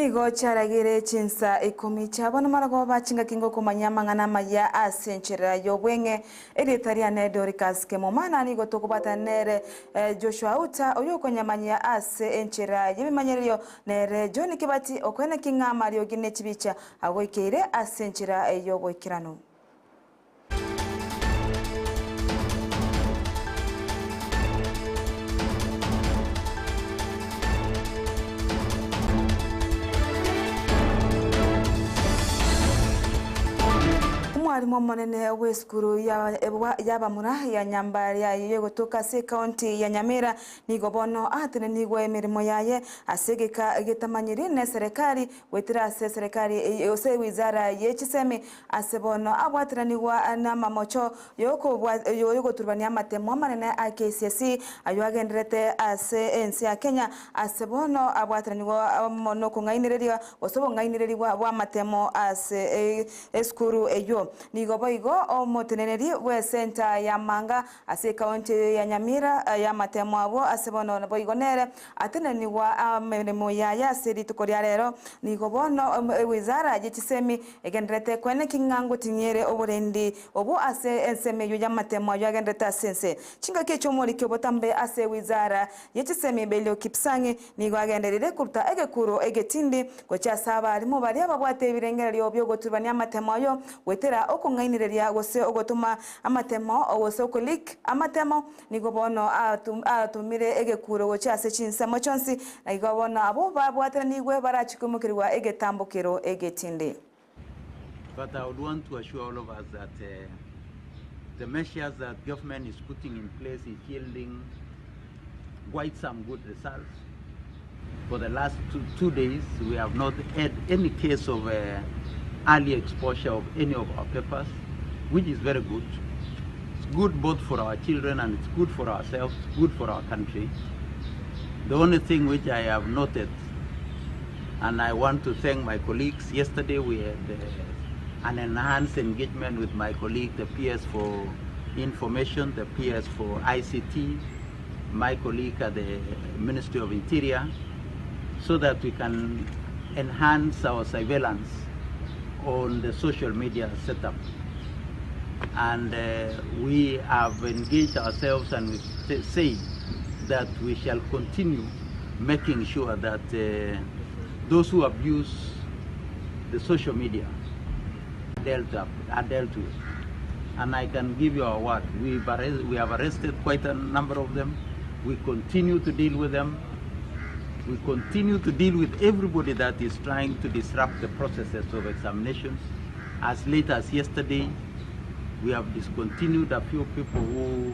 Nigo charagire CHINSA IkOMI chabona marago bachinga kingo kumanyama ngana maya asenchera yobwenge editariane DORCAS KEMUMA na nigo tokubata nere Joshua AUTA oyoko nyamanya asenchera yebimanyeryo nere John Kibati okwene kinga Mario gine chibicha agoikeire asenchera yobwekirano. Mwalimu monene w'eskuru y'abamura ya Nyambaria yegotoka se county ya Nyamira nigo bono atene nigo emirimo yaye asegeka getamanyiri ne serikali wetira se serikali ose wizara yechisemi asebono abwatira niwa na mamocho yoko turbania matemo manene AKCC ayoagenderete ase ensi ya Kenya asebono abwatira niwa mono kungainireria osobo ngainireria wa matemo ase eskuru eyo nigo boigo omoteneneri we center ya Manga ase county ya Nyamira ya matemo abo asebono boigo nere ateneni wa ameremo ya seri tukoria rero nigo bono wizara yichisemi egendrete kwene kingango tinyere oburendi obu ase enseme yo ya matemo yo agendrete sense chinga kecho mori kyo botambe ase wizara yichisemi belio kipsangi nigo agenderire kurta egekuro egetindi gocha saba arimo bari ababwate birengerero byo gotubania matemo yo wetera okungainireria gose ogotuma amatemo ogose okolik amatemo nigo bono atumire egekuro gocha ase CHINSA mochonsi nigo bono abo babwatira nigwe barachikumukirwa egetambukiro egetindi. But I would want to assure all of us that the measures that government is putting in place is yielding quite some good results. For the last two days, we have not had any case of early exposure of any of our papers, which is very good. It's good both for our children and it's good for ourselves, good for our country. The only thing which I have noted, and I want to thank my colleagues, yesterday we had an enhanced engagement with my colleague, the PS for Information, the PS for ICT, my colleague at the Ministry of Interior, so that we can enhance our surveillance on the social media setup. And we have engaged ourselves and we say that we shall continue making sure that those who abuse the social media are dealt with. And I can give you our word. We have arrested quite a number of them. We continue to deal with them. We continue to deal with everybody that is trying to disrupt the processes of examinations. As late as yesterday, we have discontinued a few people who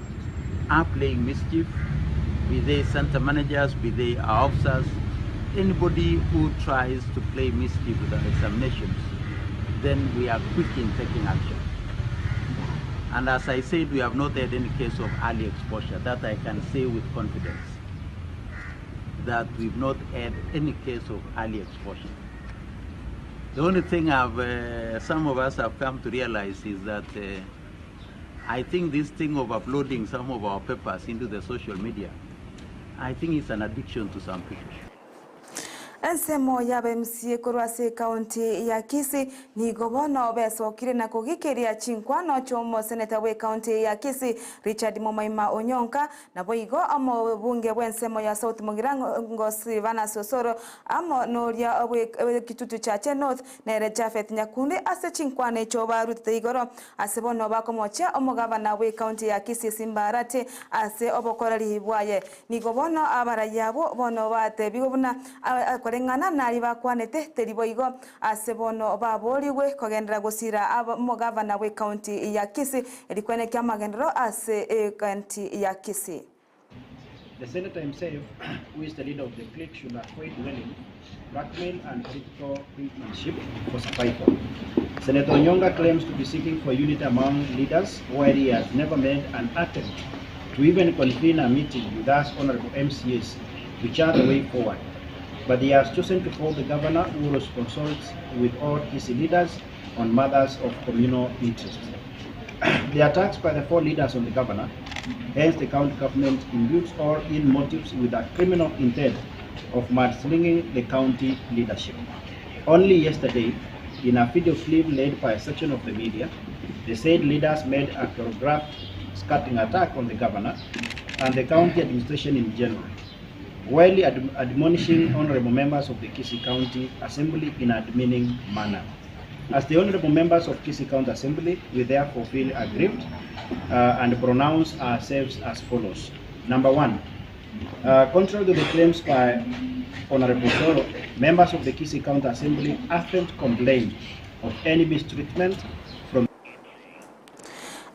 are playing mischief, be they center managers, be they our officers, anybody who tries to play mischief with our examinations, then we are quick in taking action. And as I said, we have not had any case of early exposure. That I can say with confidence, that we've not had any case of early exposure. The only thing some of us have come to realize is that I think this thing of uploading some of our papers into the social media, I think it's an addiction to some people. Ensemo yabe msie kurwase county ya Kisii nigo bono besokire na kugikiria chinkwano chomo seneta we county ya Kisii Richard Momaima Onyonka na boigo amo bunge bwensemo ya South Mugirango Silvana Sosoro amo noria we kitutu cha North na Jafet Nyakundi ase chinkwane choba rutite igoro ase bono bakomocha omugabana we county ya Kisii Simbarate ase obokorari bwaye nigo bono abara yabo bono bate bigobuna korengana nari bakwanete teriboigo asebono baboriwe kogendera gusira mugavana we county ya Kisii elikwene kya magendero ase county ya Kisii. The senator himself, who is the leader of the clique, should avoid dwelling, blackmail and political brinkmanship for survival. Senator Onyonga claims to be seeking for unity among leaders, while he has never made an attempt to even convene a meeting with us honorable MCAs to chart the way forward. But he has chosen to call the governor, who will consult with all Kisii leaders on matters of communal interest. The attacks by the four leaders on the governor, hence the county government imbues all ill motives with a criminal intent of mudslinging the county leadership. Only yesterday, in a video clip led by a section of the media, the said leaders made a choreographed skirting attack on the governor and the county administration in general, while admonishing honorable members of the Kisii County Assembly in a demeaning manner. As the honorable members of Kisii County Assembly, we therefore feel aggrieved and pronounce ourselves as follows. Number one, contrary to the claims by Honorable Soro, members of the Kisii County Assembly haven't complained of any mistreatment from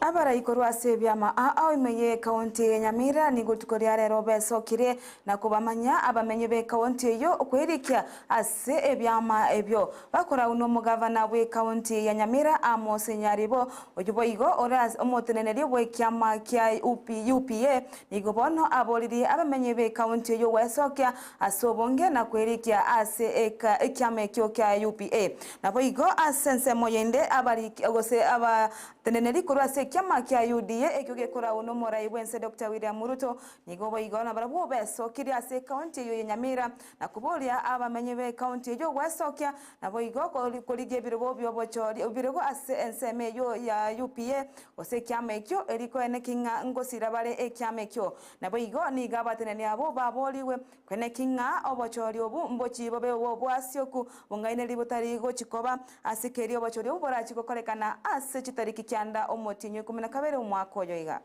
abara ikorwa sebyama AMAYIA county ya Nyamira ni gutukoria rero besokire na kubamanya abamenye be county yo okwirikia ase ebyama ebyo bakora uno mugavana we county ya Nyamira Amose Nyaribo ojubo igo oras omoteneneri we kyama kya UPA nigo bono aboliri abamenye be county yo wesokia asobonge na kwirikia ase ekyama kyo kya UPA nabo igo asense moyende abari gose aba teneneri korwa se kyama kya UDA ekyoge kora uno morai wense Dr. William Ruto nigo igona barabo besokiri ase county yo Nyamira na kubolia abamenye be county yo wesokia nabo igo kolige birogo byobochori birogo ase enseme yo ya UPA ose kyama ekyo eriko enekinga ngosira bare ekyama ekyo nabo igo niga batenene abo baboliwe kwenekinga obochori obu mbochi bobe obwasioku bongaine libotari go chikoba ase keri obochori obora chikokorekana ase chitariki kyanda omotinyo 12 umwaka oyo iga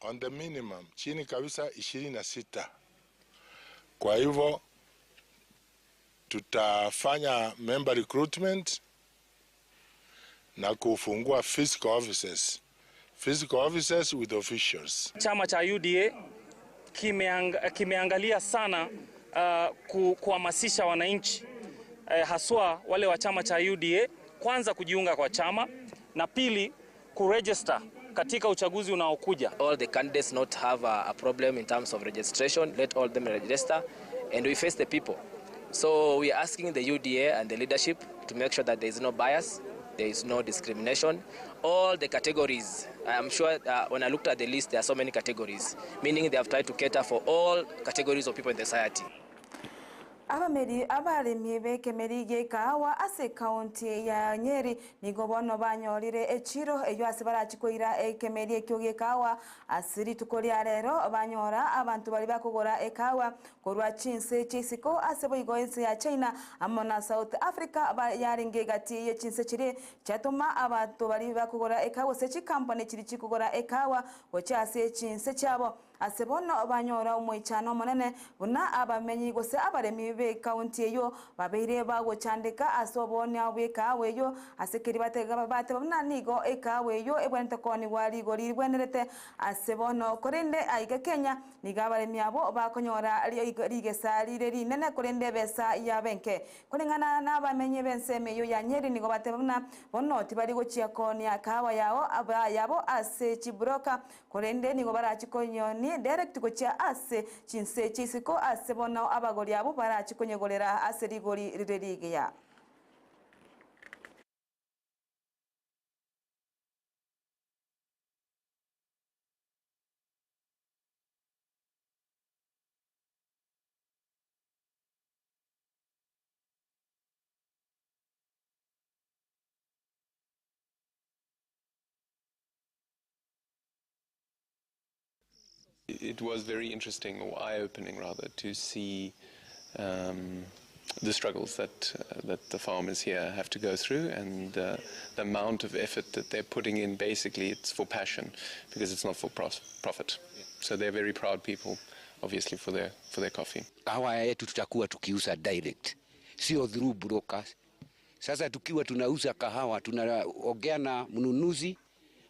on the minimum chini kabisa 26. Kwa hivyo tutafanya member recruitment na kufungua physical offices with officials. Chama cha UDA kimeangalia sana kuhamasisha wananchi haswa wale wa chama cha UDA kwanza kujiunga kwa chama na pili kuregister katika uchaguzi unaokuja. All the candidates not have a problem in terms of registration. Let all them register and we face the people. So we are asking the UDA and the leadership to make sure that there is no bias, there is no discrimination. All the categories, I am sure when I looked at the list, there are so many categories, meaning they have tried to cater for all categories of people in the society. Abaremi bekemerige kawa ase county ya Nyeri nigo bono banyorire echiro eyo ase barachikoira ekemeri ekyoge kawa asiri tukoria rero banyora abantu bali bakogora ekawa korwa CHINSA chisiko ase boigo ense ya China amona South Africa yaringe gati ye CHINSA chire chatuma abantu bali bakogora ekawa se chikampani chiri chikogora ekawa ocha ase CHINSA chabo asebono banyora umoichano monene buna abamenyi gose abaremi be county eyo babeire bago chandika asobone abweka weyo asekeri batega bate buna nigo eka weyo ebwente koni wali gori bwenerete asebono korende aiga Kenya niga abaremi abo bakonyora rigesa rireri nene korende besa ya benke kolengana n'abamenyi benseme yo ya Nyeri nigo bate buna bono tibali gochia koni akawa yao abayabo ase chibroka korende nigo barachikonyoni direct gochia ase CHINSA chisiko ase bono abagori abo barachikonyegorera ase rigori rirerige ya It was very interesting, or eye-opening rather, to see the struggles that the farmers here have to go through, and the amount of effort that they're putting in. Basically, it's for passion, because it's not for profit. So they're very proud people, obviously, for their coffee. Kahawa yetu tutakuwa tukiuza direct, sio through brokers. Sasa tukiwa tunauza kahawa, tunaongea na mnunuzi,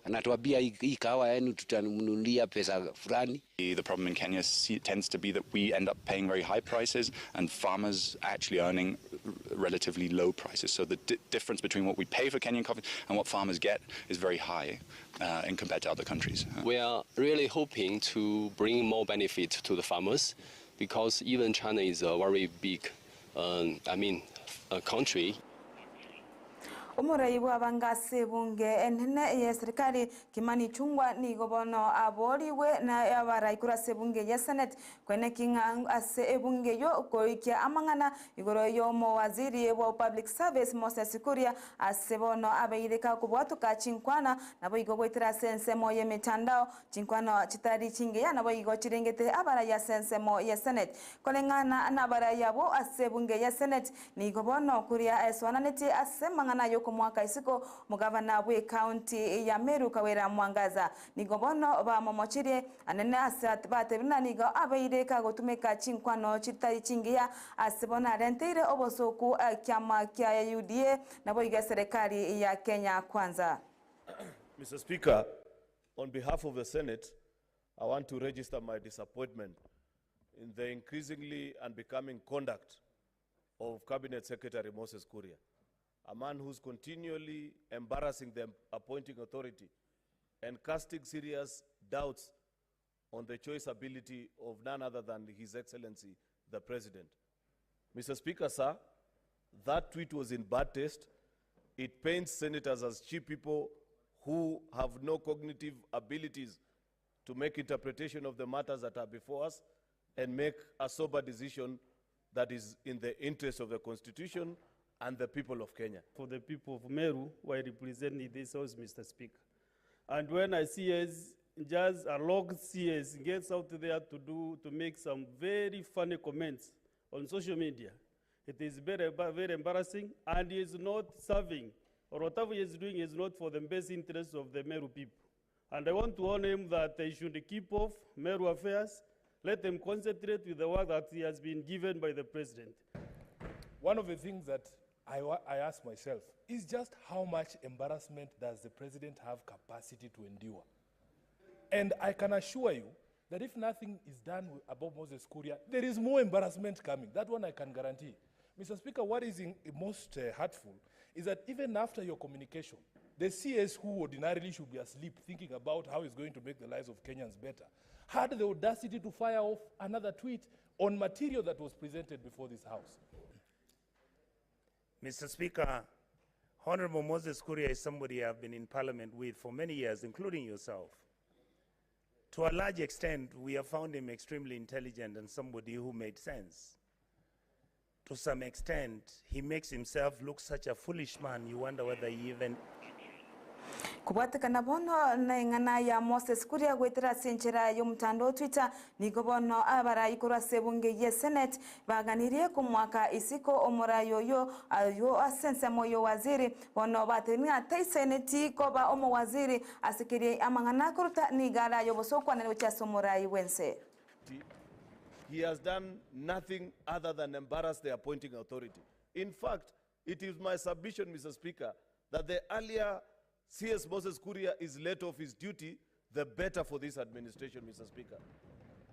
anatuambia hii kahawa yenu tutamnunulia pesa fulani. The problem in Kenya tends to be that we end up paying very high prices and farmers actually earning relatively low prices. So the difference between what we pay for Kenyan coffee and what farmers get is very high compared to other countries. We are really hoping to bring more benefit to the farmers because even China is a very big, country. Umurai wa bangase bunge enhene ya serikali Kimani Chungwa ni gobono aboriwe na yabarai kura sebunge ya Senate kwene kinga ase ebunge yo koikia amangana igoro yo mo waziri wa public service Moses Kuria asebono abeireka kubwatuka chinkwana nabo igobwetira sense mo ye mitandao chinkwana chitari chinge ya nabo igo chirengete abara ya sense mo ya Senate kolengana nabara yabo asebunge ya Senate ni gobono Kuria eswananeti asemangana yo mwaka isiko mugavana we county ya Meru Kawera Mwangaza nigobono ba momochire anene asat batebina nigo abeireka gotumeka chinkwano chitari chingia asibona rentere obosoku kyama kya UDA nabo iga serikali ya Kenya Kwanza. Mr. Speaker, on behalf of the Senate, I want to register my disappointment in the increasingly unbecoming conduct of Cabinet Secretary Moses Kuria, a man who's continually embarrassing the appointing authority and casting serious doubts on the choice ability of none other than His Excellency, the President. Mr. Speaker, sir, that tweet was in bad taste. It paints senators as cheap people who have no cognitive abilities to make interpretation of the matters that are before us and make a sober decision that is in the interest of the Constitution and the people of Kenya. For the people of Meru, who I represent in this house, Mr. Speaker. And when I see just a log CS gets out there to make some very funny comments on social media, it is very, very embarrassing, and he is not serving, or whatever he is doing is not for the best interests of the Meru people. And I want to warn him that they should keep off Meru affairs, let them concentrate with the work that he has been given by the President. One of the things that I ask myself is just how much embarrassment does the President have capacity to endure? And I can assure you that if nothing is done about Moses Kuria, there is more embarrassment coming. That one I can guarantee. Mr. Speaker, what is most hurtful is that even after your communication, the CS who ordinarily should be asleep thinking about how he's going to make the lives of Kenyans better had the audacity to fire off another tweet on material that was presented before this House. Mr. Speaker, Honorable Moses Kuria is somebody I've been in Parliament with for many years, including yourself. To a large extent, we have found him extremely intelligent and somebody who made sense. To some extent, he makes himself look such a foolish man, you wonder whether he even... Kubatikana bono na ingana ya Moses Kuria gwetera senchera y'omutando Twitter nigo bono abara ikora sebunge ye Senate baganiriye ku mwaka isiko omurayo yo asense moyo waziri bono batenia tai seneti koba omo waziri asikiri amangana kuruta nigara yo bosokwa na wecha somurai wense. He has done nothing other than embarrass the appointing authority. In fact, it is my submission, Mr. Speaker, that the earlier CS Moses Kuria is let off his duty, the better for this administration, Mr. Speaker.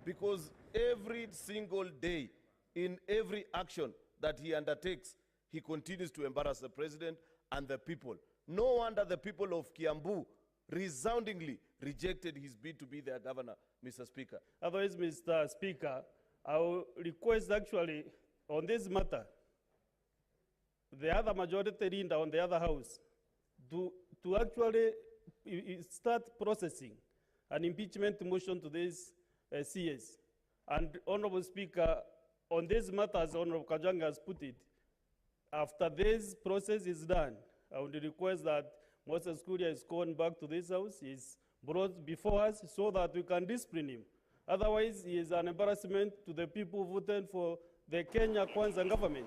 Because every single day, in every action that he undertakes, he continues to embarrass the President and the people. No wonder the people of Kiambu resoundingly rejected his bid to be their governor, Mr. Speaker. Otherwise, Mr. Speaker, I will request actually on this matter, the other majority leader on the other house, to actually start processing an impeachment motion to this CS. And Honorable Speaker, on this matter, as Honorable Kajanga has put it, after this process is done, I would request that Moses Kuria is called back to this house, is brought before us so that we can discipline him. Otherwise, he is an embarrassment to the people who voted for the Kenya Kwanza government.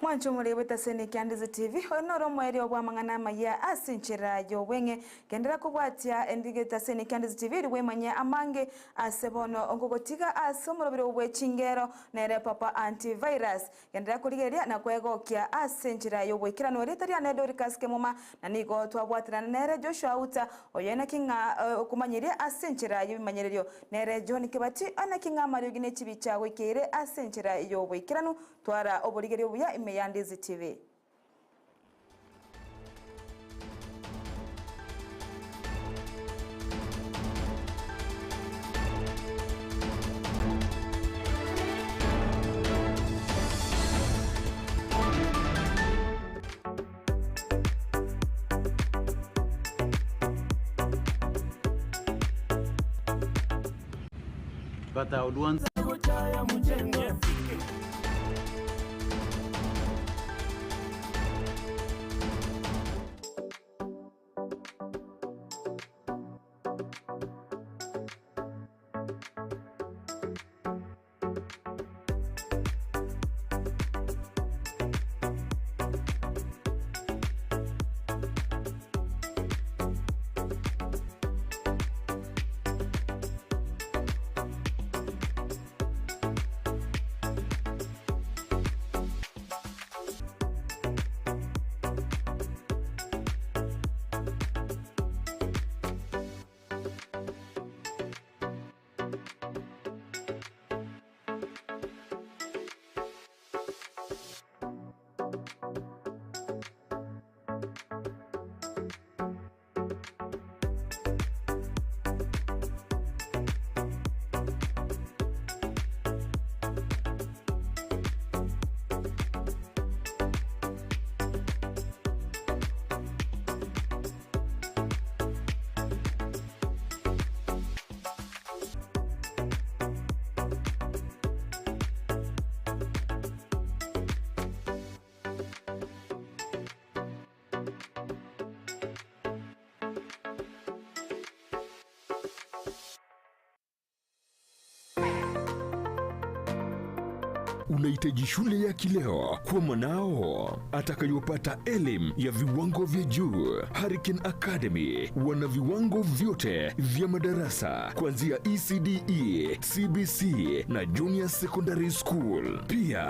Mwanchumuri wita seni Ndizi TV honoro mweri obwa mangana AMAYIA asinchira yo wenge kendera kubwatia endigeta seni Ndizi TV riwe manye amange asebono ongogotiga asomurobiro obwe chingero nere papa antivirus kendera kurigeria na kwegokia asinchira yo wekira no retaria ne DORCAS KEMUMA na nigo twabwatira nere Joshua AUTA oyena kinga okumanyiria asinchira yo manyererio nere John Kibati ana kinga marugine chibicha wekire asinchira yo wekiranu twara oburigerio buya Ndizi TV. But I would want Unahitaji shule ya kileo kwa mwanao atakayopata elimu ya viwango vya juu. Hurricane Academy wana viwango vyote vya madarasa kuanzia ECDE, CBC na Junior Secondary School. Pia